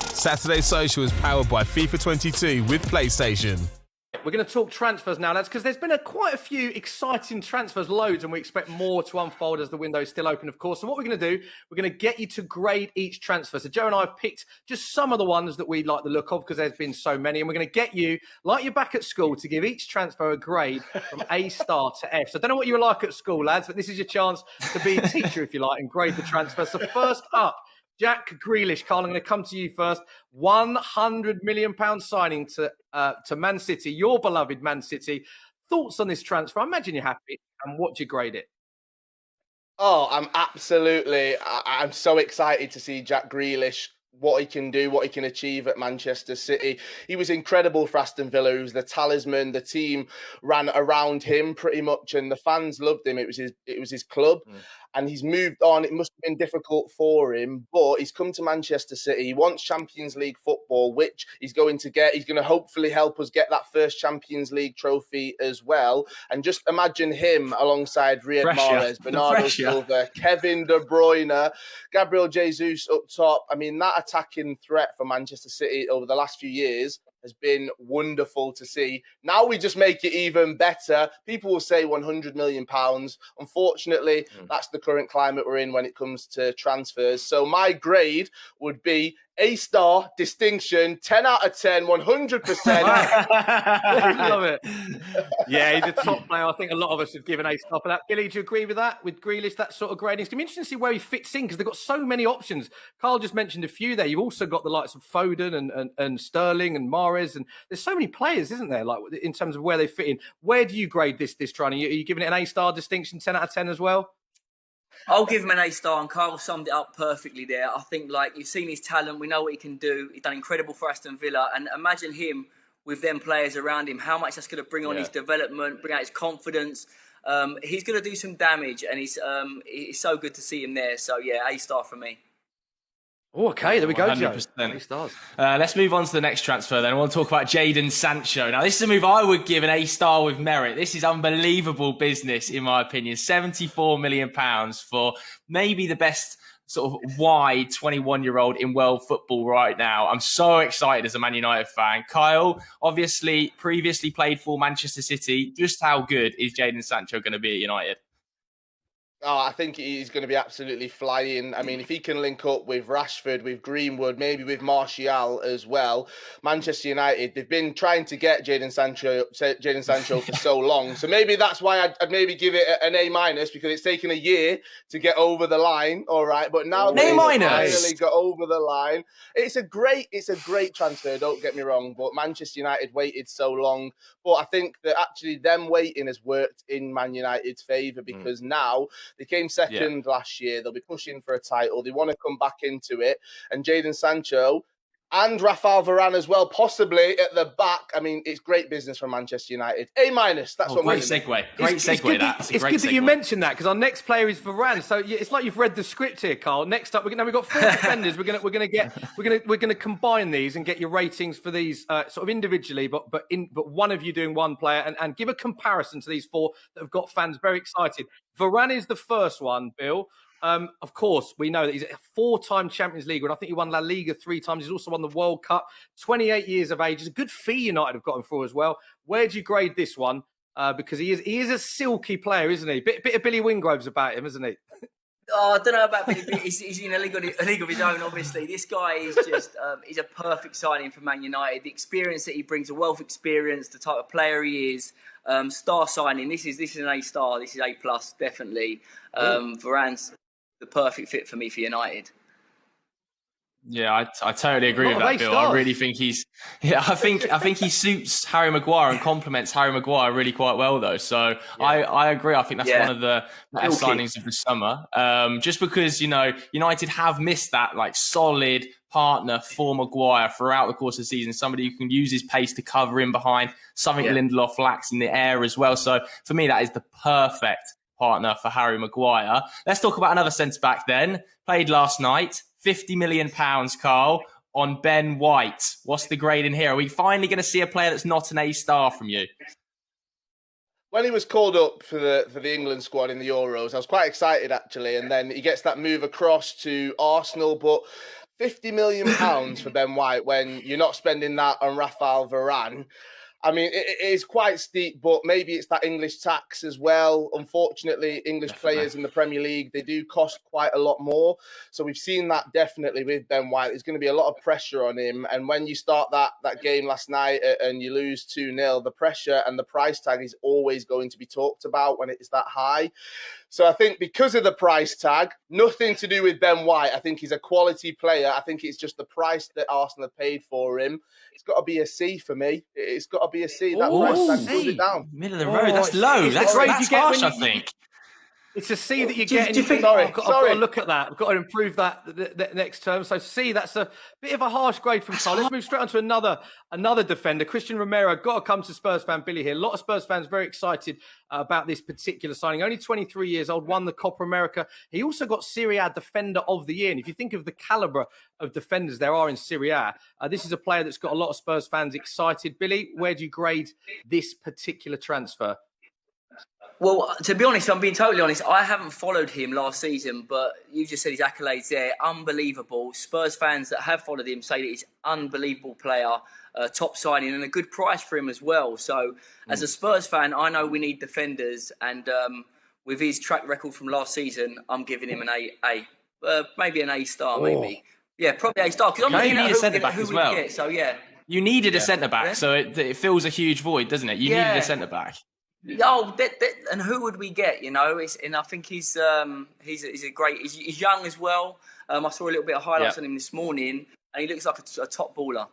Saturday Social is powered by FIFA 22 with PlayStation. We're going to talk transfers now, lads, because there's been quite a few exciting transfers, loads, and we expect more to unfold as the window is still open, of course. So what we're going to do, we're going to get you to grade each transfer. So Joe and I have picked just some of the ones that we like the look of because there's been so many. And we're going to get you, like you're back at school, to give each transfer a grade from A star to F. So I don't know what you were like at school, lads, but this is your chance to be a teacher, if you like, and grade the transfer. So first up, Jack Grealish. Carl, I'm going to come to you first. £100 million signing to Man City, your beloved Man City. Thoughts on this transfer? I imagine you're happy. And what do you grade it? Oh, I'm so excited to see Jack Grealish, what he can do, what he can achieve at Manchester City. He was incredible for Aston Villa. He was the talisman. The team ran around him pretty much, and the fans loved him. It was his club. And he's moved on. It must have been difficult for him, but he's come to Manchester City. He wants Champions League football, which he's going to get. He's going to hopefully help us get that first Champions League trophy as well. And just imagine him alongside Riyad Mahrez, Bernardo Silva, Kevin De Bruyne, Gabriel Jesus up top. I mean, that attacking threat for Manchester City over the last few years has been wonderful to see. Now we just make it even better. People will say £100 million. Unfortunately, that's the current climate we're in when it comes to transfers. So my grade would be A star, distinction, 10 out of 10, 100%. I love it. Yeah, he's a top player. I think a lot of us have given A star for that. Billy, do you agree with that? With Grealish, that sort of grading? It's going to be interesting to see where he fits in because they've got so many options. Carl just mentioned a few there. You've also got the likes of Foden and Sterling and Mahrez, and there's so many players, isn't there? Like in terms of where they fit in. Where do you grade this training? Are you giving it an A star distinction, 10 out of 10 as well? I'll give him an A star, and Carl summed it up perfectly there. I think, like, you've seen his talent. We know what he can do. He's done incredible for Aston Villa. And imagine him with them players around him, how much that's going to bring on his development, bring out his confidence. He's going to do some damage, and it's so good to see him there. So, yeah, A star for me. Oh, okay, there we go, 100%. Joe. A stars. Let's move on to the next transfer then. I want to talk about Jadon Sancho. Now, this is a move I would give an A star with merit. This is unbelievable business, in my opinion. £74 million for maybe the best sort of wide 21-year-old in world football right now. I'm so excited as a Man United fan. Kyle, obviously, previously played for Manchester City. Just how good is Jadon Sancho going to be at United? Oh, I think he's going to be absolutely flying. I mean, if he can link up with Rashford, with Greenwood, maybe with Martial as well, Manchester United, they've been trying to get Jadon Sancho for so long. So maybe that's why I'd maybe give it an A- because it's taken a year to get over the line. All right, but now they've finally got over the line. It's a great transfer. Don't get me wrong, but Manchester United waited so long. But I think that actually them waiting has worked in Man United's favour because now they came second last year. They'll be pushing for a title. They want to come back into it. And Jadon Sancho and Raphael Varane as well, possibly at the back. I mean, it's great business from Manchester United. A-. That's what great segue. Great segue. It's good that you mentioned that because our next player is Varane. So it's like you've read the script here, Carl. Next up, we've got 4 defenders. We're gonna combine these and get your ratings for these sort of individually, but one of you doing one player and give a comparison to these 4 that have got fans very excited. Varane is the first one, Bill. Of course, we know that he's a 4-time Champions League, and I think he won La Liga 3 times. He's also won the World Cup. 28 years of age. It's a good fee United have got him for as well. Where do you grade this one? Because he is a silky player, isn't he? Bit of Billy Wingrove's about him, isn't he? Oh, I don't know about Billy. He's in a league of his own, obviously. This guy is just, he's a perfect signing for Man United. The experience that he brings, the wealth of experience, the type of player he is, star signing. This is an A star. This is A+, definitely. Varane's the perfect fit for me for United. Yeah, I totally agree with that, Bill. I really think I think he suits Harry Maguire and complements Harry Maguire really quite well, though. So I agree. I think that's one of the best signings of the summer. Just because, United have missed that like solid partner for Maguire throughout the course of the season. Somebody who can use his pace to cover in behind, something Lindelof lacks in the air as well. So for me, that is the perfect partner for Harry Maguire. Let's talk about another centre-back then. Played last night. £50 million, Carl, on Ben White. What's the grade in here? Are we finally going to see a player that's not an A star from you? When he was called up for the England squad in the Euros, I was quite excited, actually. And then he gets that move across to Arsenal. But £50 million for Ben White when you're not spending that on Raphael Varane. I mean, it is quite steep, but maybe it's that English tax as well. Unfortunately, English players in the Premier League, they do cost quite a lot more. So we've seen that definitely with Ben White. There's going to be a lot of pressure on him. And when you start that game last night and you lose 2-0, the pressure and the price tag is always going to be talked about when it's that high. So I think because of the price tag, nothing to do with Ben White. I think he's a quality player. I think it's just the price that Arsenal have paid for him. It's got to be a C for me. It's got to be a C. That price tag pulls it down. Middle of the road. That's low. That's harsh, I think. It's a C that you get. Do you think? Sorry. I've got to look at that. I've got to improve that the next term. So C, that's a bit of a harsh grade from Carl. Let's move straight on to another defender, Christian Romero. Got to come to Spurs fan Billy here. A lot of Spurs fans very excited about this particular signing. Only 23 years old, won the Copa America. He also got Serie A Defender of the Year. And if you think of the calibre of defenders there are in Serie A, this is a player that's got a lot of Spurs fans excited. Billy, where do you grade this particular transfer? Well, to be honest, I'm being totally honest. I haven't followed him last season, but you just said his accolades there. Unbelievable. Spurs fans that have followed him say that he's an unbelievable player, top signing, and a good price for him as well. So, as a Spurs fan, I know we need defenders, and with his track record from last season, I'm giving him an A, maybe an A star, maybe. Yeah, probably A star. Because I'm looking at a centre back as well. Get, so yeah. You needed a centre back, so it fills a huge void, doesn't it? You needed a centre back. Oh, and who would we get? You know, and I think he's a great. He's young as well. I saw a little bit of highlights on him this morning, and he looks like a top baller.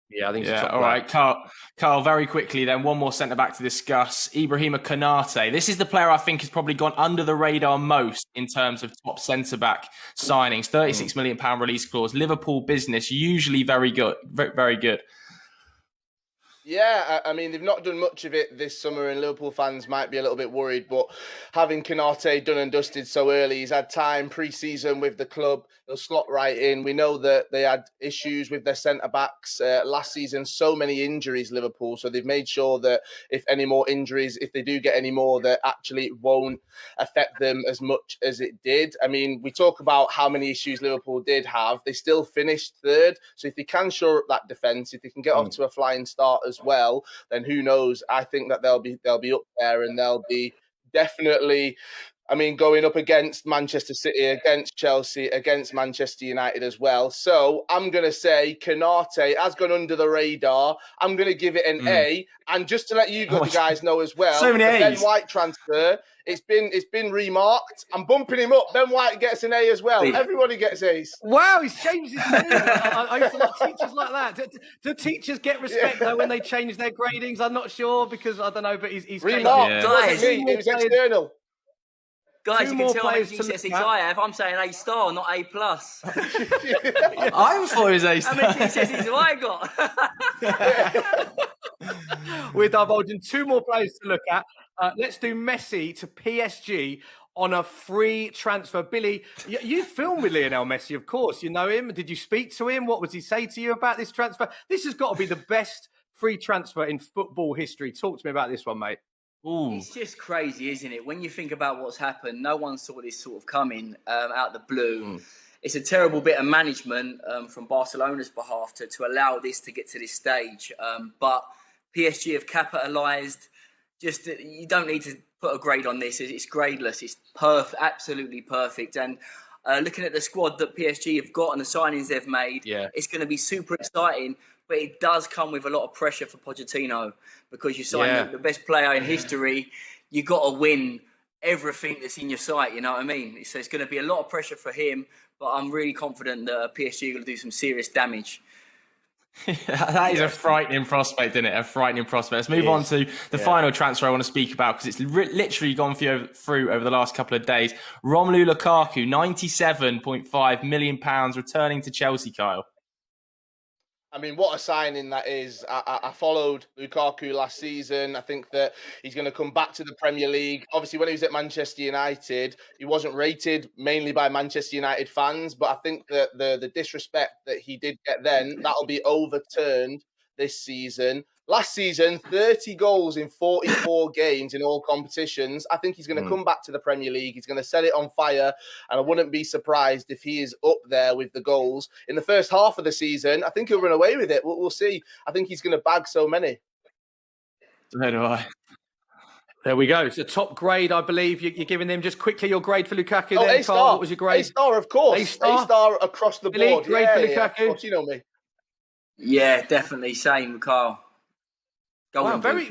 Yeah, I think he's a top all right, Carl. Very quickly, then one more centre back to discuss. Ibrahima Konate. This is the player I think has probably gone under the radar most in terms of top centre back signings. £36 million release clause. Liverpool business, usually very good, very good. Yeah, I mean, they've not done much of it this summer, and Liverpool fans might be a little bit worried, but having Konate done and dusted so early, he's had time pre-season with the club, he'll slot right in. We know that they had issues with their centre-backs last season, so many injuries, Liverpool, so they've made sure that if any more injuries, if they do get any more, that actually it won't affect them as much as it did. I mean, we talk about how many issues Liverpool did have, they still finished third, so if they can shore up that defence, if they can get off to a flying start as well, then who knows? I think that they'll be up there, and they'll be definitely, I mean, going up against Manchester City, against Chelsea, against Manchester United as well. So I'm going to say Konate has gone under the radar. I'm going to give it an A. And just to let you guys know as well, so many the Ben A's. White transfer, it's been remarked. I'm bumping him up. Ben White gets an A as well. Everybody gets A's. Wow, he's changed his name. I used to like teachers like that. Do teachers get respect though when they change their gradings? I'm not sure because I don't know, but he's remarked. changed it. It was external. Guys, you can tell how many GCSEs I have. I'm saying A star, not A plus. I thought it was A star. How many GCSEs have I got? We're divulging two more players to look at. Let's do Messi to PSG on a free transfer. Billy, you filmed with Lionel Messi, of course. You know him. Did you speak to him? What was he say to you about this transfer? This has got to be the best free transfer in football history. Talk to me about this one, mate. Ooh. It's just crazy, isn't it? When you think about what's happened, no one saw this sort of coming out the blue. It's a terrible bit of management from Barcelona's behalf to allow this to get to this stage. But PSG have capitalised. Just you don't need to put a grade on this. It's gradeless. It's absolutely perfect. And looking at the squad that PSG have got and the signings they've made, it's going to be super exciting. But it does come with a lot of pressure for Pochettino because you sign the best player in history. You got to win everything that's in your sight. You know what I mean? So it's going to be a lot of pressure for him. But I'm really confident that PSG are going to do some serious damage. That is a frightening prospect, isn't it? A frightening prospect. Let's move on to the final transfer I want to speak about because it's literally gone through over the last couple of days. Romelu Lukaku, £97.5 million returning to Chelsea, Kyle. I mean, what a signing that is. I followed Lukaku last season. I think that he's going to come back to the Premier League. Obviously, when he was at Manchester United, he wasn't rated mainly by Manchester United fans. But I think that the disrespect that he did get then, that'll be overturned this season. Last season, 30 goals in 44 games in all competitions. I think he's going to come back to the Premier League. He's going to set it on fire. And I wouldn't be surprised if he is up there with the goals. In the first half of the season, I think he'll run away with it. We'll see. I think he's going to bag so many. So do I. There we go. It's a top grade, I believe. You're giving them just quickly your grade for Lukaku. Oh, there, A-star. Carl. What was your grade? A-star, of course. A-star? A-star across the Billy, board. grade for Lukaku? Yeah, of course, you know me. Yeah, definitely. Same, Carl. Wow, very,